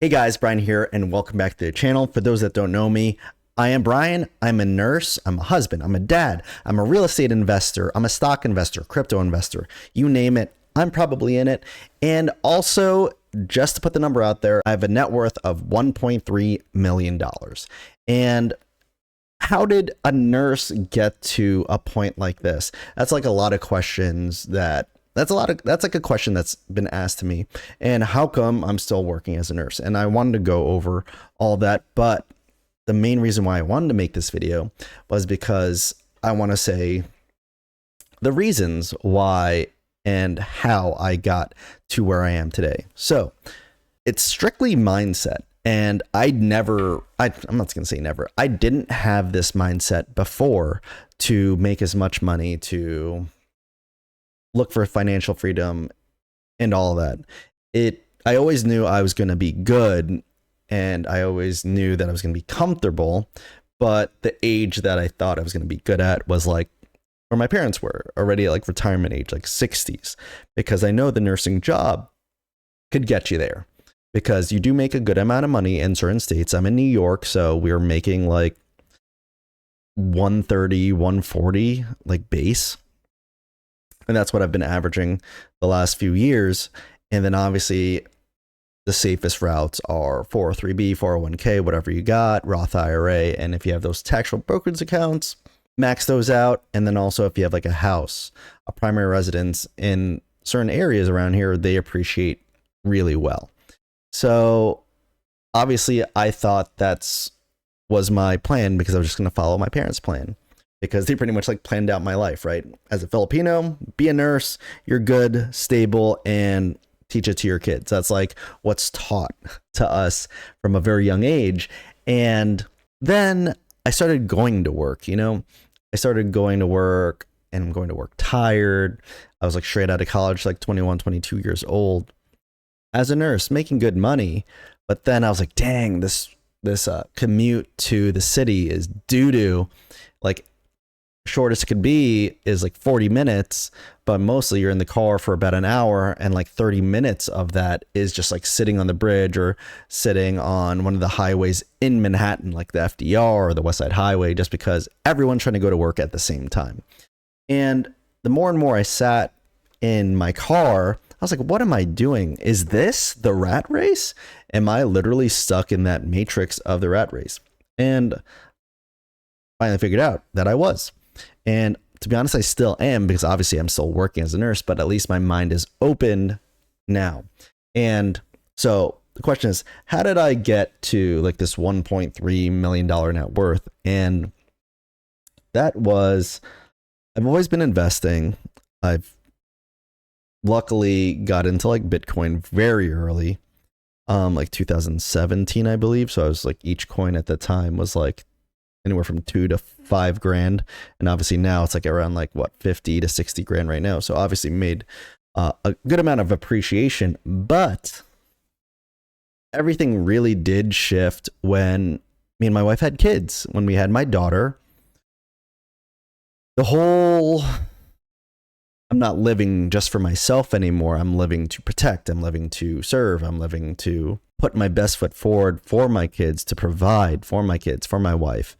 Hey guys, Brian here, and welcome back to the channel. For those that don't know me, I am Brian. I'm a nurse, I'm a husband, I'm a dad, I'm a real estate investor, I'm a stock investor, crypto investor, you name it, I'm probably in it. And also, just to put the number out there, I have a net worth of $1.3 million. And how did a nurse get to a point like this? That's like a lot of questions that's like a question that's been asked to me. And how come I'm still working as a nurse? And I wanted to go over all that, but the main reason why I wanted to make this video was because I want to say the reasons why and how I got to where I am today. So it's strictly mindset. And I'm not going to say never. I didn't have this mindset before to make as much money, to look for financial freedom and all of that. I always knew I was going to be good, and I always knew that I was going to be comfortable, but the age that I thought I was going to be good at was like where my parents were already, at like retirement age, like 60s, because I know the nursing job could get you there because you do make a good amount of money in certain states. I'm in New York, so we were making like 130, 140 like base. And that's what I've been averaging the last few years. And then obviously the safest routes are 403b, 401k, whatever you got, Roth IRA. And if you have those taxable brokerage accounts, max those out. And then also if you have like a house, a primary residence in certain areas around here, they appreciate really well. So obviously I thought was my plan because I was just going to follow my parents' plan, because they pretty much like planned out my life, right? As a Filipino, be a nurse, you're good, stable, and teach it to your kids. That's like what's taught to us from a very young age. And then I started going to work, I started going to work, and I'm going to work tired. I was like straight out of college, like 21, 22 years old as a nurse, making good money. But then I was like, dang, this commute to the city is doo-doo. Like, shortest it could be is like 40 minutes, but mostly you're in the car for about an hour, and like 30 minutes of that is just like sitting on the bridge or sitting on one of the highways in Manhattan, like the FDR or the West Side Highway, just because everyone's trying to go to work at the same time. And the more and more I sat in my car, I was like, what am I doing? Is this the rat race? Am I literally stuck in that matrix of the rat race? And finally figured out that I was. And to be honest, I still am, because obviously I'm still working as a nurse, but at least my mind is open now. And so the question is, how did I get to like this $1.3 million net worth? And that was, I've always been investing. I've luckily got into like Bitcoin very early, like 2017, I believe. So I was like, each coin at the time was like anywhere from $2 to $5 grand. And obviously now it's like around like what, 50 to 60 grand right now. So obviously made a good amount of appreciation, but everything really did shift when me and my wife had kids. When we had my daughter, I'm not living just for myself anymore. I'm living to protect. I'm living to serve. I'm living to put my best foot forward for my kids, to provide for my kids, for my wife.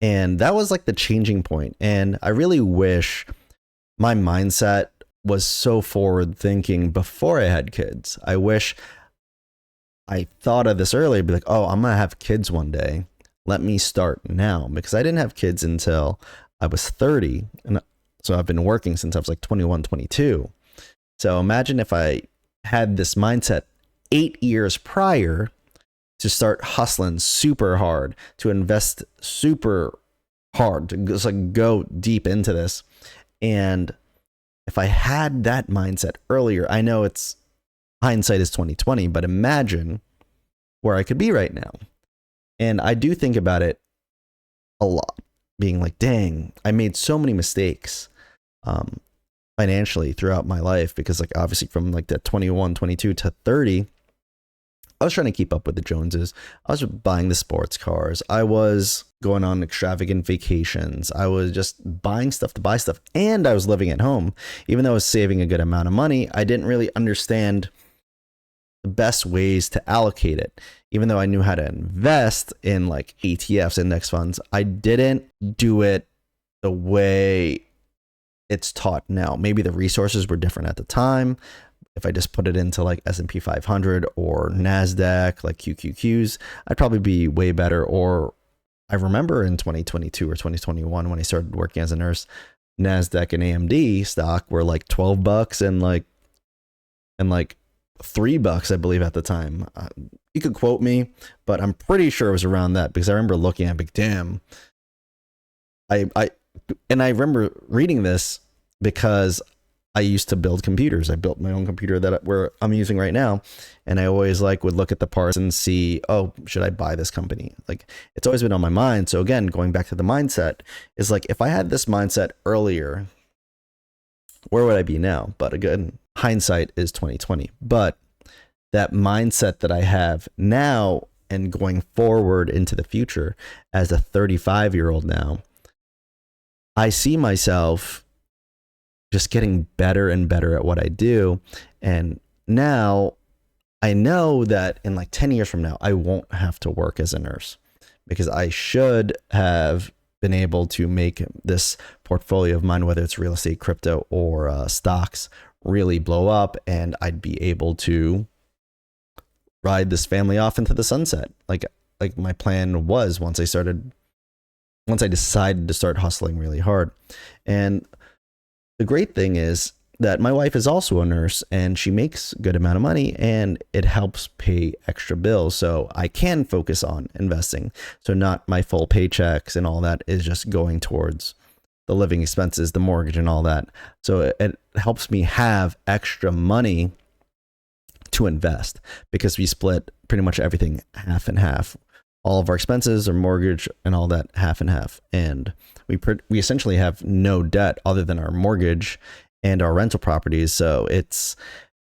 And that was like the changing point. And I really wish my mindset was so forward thinking before I had kids. I wish I thought of this earlier, be like, oh, I'm going to have kids one day. Let me start now, because I didn't have kids until I was 30. And so I've been working since I was like 21, 22. So imagine if I had this mindset 8 years prior to start hustling super hard, to invest super hard, to just like go deep into this. And if I had that mindset earlier, I know it's hindsight is 2020, but imagine where I could be right now. And I do think about it a lot, being like, dang, I made so many mistakes financially throughout my life, because like obviously from like that 21, 22 to 30, I was trying to keep up with the Joneses. I was buying the sports cars. I was going on extravagant vacations. I was just buying stuff to buy stuff. And I was living at home. Even though I was saving a good amount of money, I didn't really understand the best ways to allocate it. Even though I knew how to invest in like ETFs, index funds, I didn't do it the way it's taught now. Maybe the resources were different at the time. If I just put it into like S&P 500 or NASDAQ, like QQQs, I'd probably be way better. Or I remember in 2022 or 2021, when I started working as a nurse, NASDAQ and AMD stock were like $12 and like $3, I believe, at the time. You could quote me, but I'm pretty sure it was around that, because I remember looking at it, damn. I remember reading this because I used to build computers. I built my own computer that I'm using right now, and I always like would look at the parts and see, oh, should I buy this company? Like, it's always been on my mind. So again, going back to the mindset, is like, if I had this mindset earlier, where would I be now? But again, hindsight is 2020. But that mindset that I have now and going forward into the future as a 35-year-old now, I see myself just getting better and better at what I do. And now I know that in like 10 years from now, I won't have to work as a nurse, because I should have been able to make this portfolio of mine, whether it's real estate, crypto, or stocks, really blow up, and I'd be able to ride this family off into the sunset. Like my plan was, once I decided to start hustling really hard. And the great thing is that my wife is also a nurse, and she makes a good amount of money, and it helps pay extra bills. So I can focus on investing. So not my full paychecks and all that is just going towards the living expenses, the mortgage and all that. So it helps me have extra money to invest, because we split pretty much everything half and half. All of our expenses, our mortgage and all that, half and half. And we essentially have no debt other than our mortgage and our rental properties. So it's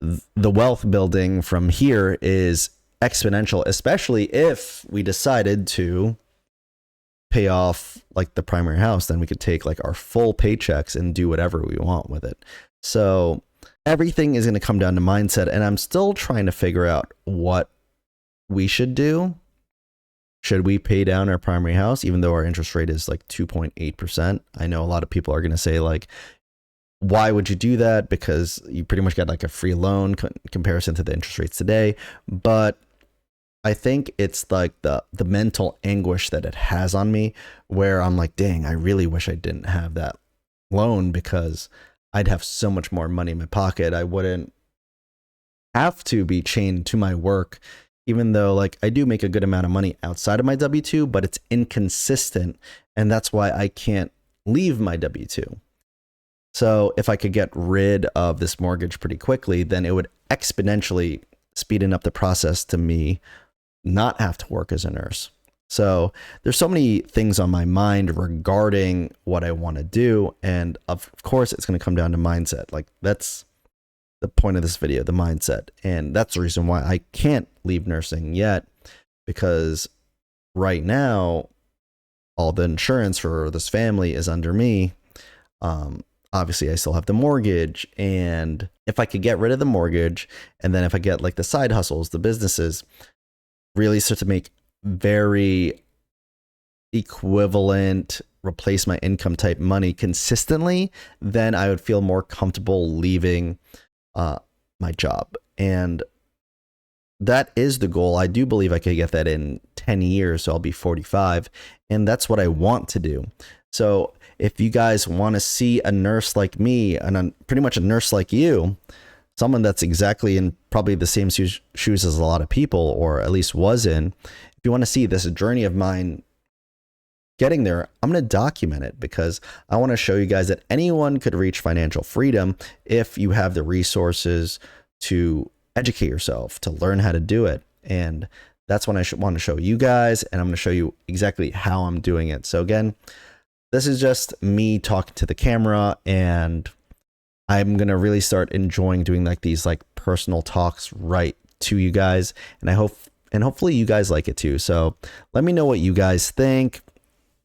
the wealth building from here is exponential, especially if we decided to pay off like the primary house. Then we could take like our full paychecks and do whatever we want with it. So everything is going to come down to mindset, and I'm still trying to figure out what we should do. Should we pay down our primary house, even though our interest rate is like 2.8%? I know a lot of people are going to say like, why would you do that? Because you pretty much got like a free loan comparison to the interest rates today. But I think it's like the mental anguish that it has on me, where I'm like, dang, I really wish I didn't have that loan, because I'd have so much more money in my pocket. I wouldn't have to be chained to my work, even though like I do make a good amount of money outside of my W-2, but it's inconsistent. And that's why I can't leave my W-2. So if I could get rid of this mortgage pretty quickly, then it would exponentially speeding up the process to me not have to work as a nurse. So there's so many things on my mind regarding what I want to do. And of course, it's going to come down to mindset. Like, that's the point of this video, the mindset. And that's the reason why I can't leave nursing yet, because right now, all the insurance for this family is under me. Obviously, I still have the mortgage. And if I could get rid of the mortgage, and then if I get like the side hustles, the businesses, really start to make very equivalent, replace my income type money consistently, then I would feel more comfortable leaving my job. And that is the goal. I do believe I could get that in 10 years. So I'll be 45. And that's what I want to do. So if you guys want to see a nurse like me, and pretty much a nurse like you, someone that's exactly in probably the same shoes as a lot of people, or at least was in, if you want to see this journey of mine getting there, I'm going to document it, because I want to show you guys that anyone could reach financial freedom if you have the resources to educate yourself, to learn how to do it. And that's when I want to show you guys, and I'm going to show you exactly how I'm doing it. So again, this is just me talking to the camera, and I'm going to really start enjoying doing like these like personal talks right to you guys. And hopefully you guys like it too. So let me know what you guys think.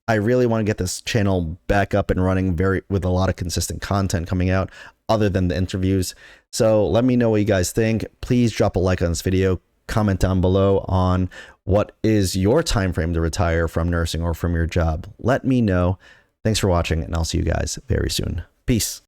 I really want to get this channel back up and running with a lot of consistent content coming out. other than the interviews. So let me know what you guys think. Please drop a like on this video. Comment down below on what is your time frame to retire from nursing or from your job. Let me know. Thanks for watching, and I'll see you guys very soon. Peace.